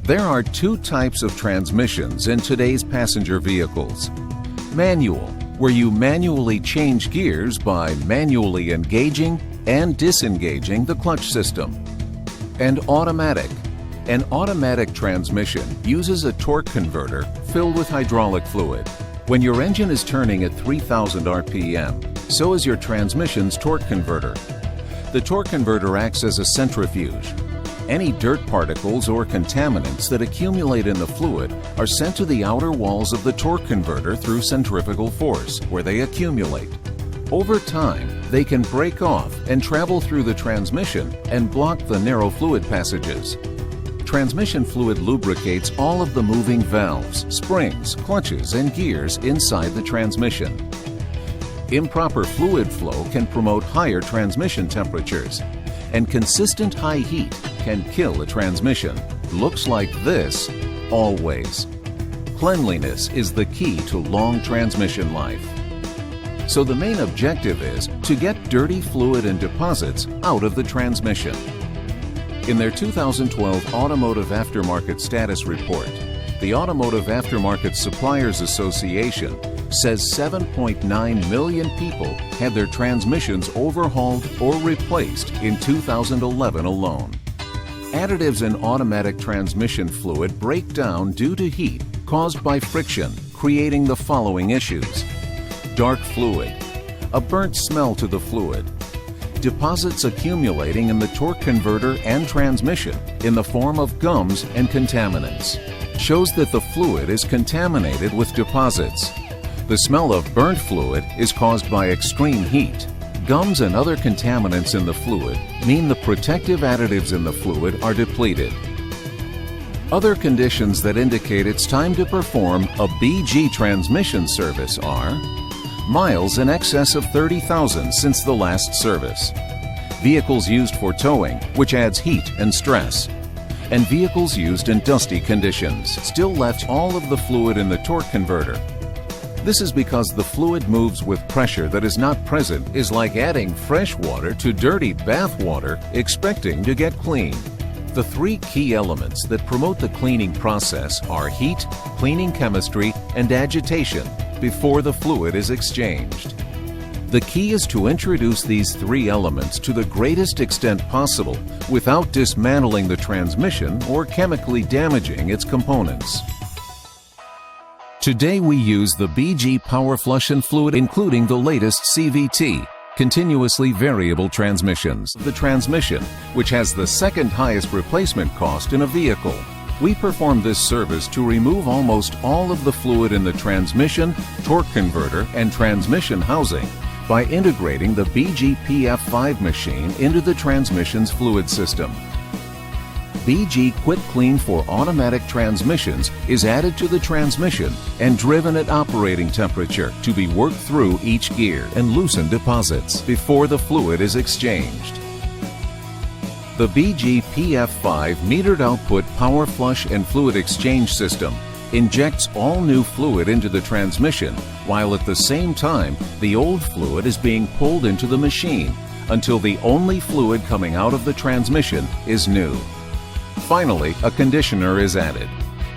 There are two types of transmissions in today's passenger vehicles. Manual, where you manually change gears by manually engaging and disengaging the clutch system. And automatic. An automatic transmission uses a torque converter filled with hydraulic fluid. When your engine is turning at 3,000 RPM, so is your transmission's torque converter. The torque converter acts as a centrifuge. Any dirt particles or contaminants that accumulate in the fluid are sent to the outer walls of the torque converter through centrifugal force, where they accumulate. Over time, they can break off and travel through the transmission and block the narrow fluid passages. Transmission fluid lubricates all of the moving valves, springs, clutches, and gears inside the transmission. Improper fluid flow can promote higher transmission temperatures, and consistent high heat can kill a transmission. Looks like this, always. Cleanliness is the key to long transmission life. So the main objective is to get dirty fluid and deposits out of the transmission. In their 2012 Automotive Aftermarket Status Report, the Automotive Aftermarket Suppliers Association says 7.9 million people had their transmissions overhauled or replaced in 2011 alone. Additives in automatic transmission fluid break down due to heat caused by friction, creating the following issues: dark fluid, a burnt smell to the fluid, deposits accumulating in the torque converter and transmission in the form of gums and contaminants. Shows that the fluid is contaminated with deposits. The smell of burnt fluid is caused by extreme heat. Gums and other contaminants in the fluid mean the protective additives in the fluid are depleted. Other conditions that indicate it's time to perform a BG transmission service are miles in excess of 30,000 since the last service, vehicles used for towing, which adds heat and stress, and vehicles used in dusty conditions still left all of the fluid in the torque converter. This is because the fluid moves with pressure that is not present. Is like adding fresh water to dirty bath water expecting to get clean. The three key elements that promote the cleaning process are heat, cleaning chemistry, and agitation before the fluid is exchanged. The key is to introduce these three elements to the greatest extent possible without dismantling the transmission or chemically damaging its components. Today we use the BG Power Flush and Fluid, including the latest CVT, continuously variable transmissions. The transmission, which has the second highest replacement cost in a vehicle. We perform this service to remove almost all of the fluid in the transmission, torque converter, and transmission housing by integrating the BG PF5 machine into the transmission's fluid system. BG Quick Clean for automatic transmissions is added to the transmission and driven at operating temperature to be worked through each gear and loosen deposits before the fluid is exchanged. The BG PF5 metered output power flush and fluid exchange system injects all new fluid into the transmission, while at the same time the old fluid is being pulled into the machine until the only fluid coming out of the transmission is new. Finally, a conditioner is added.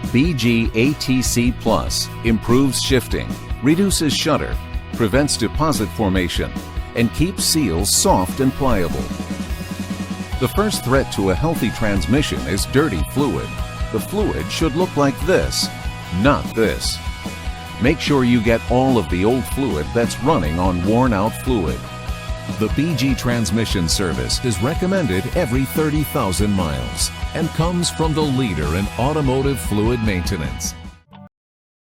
BG ATC Plus improves shifting, reduces shudder, prevents deposit formation, and keeps seals soft and pliable. The first threat to a healthy transmission is dirty fluid. The fluid should look like this, not this. Make sure you get all of the old fluid that's running on worn-out fluid. The BG transmission service is recommended every 30,000 miles and comes from the leader in automotive fluid maintenance.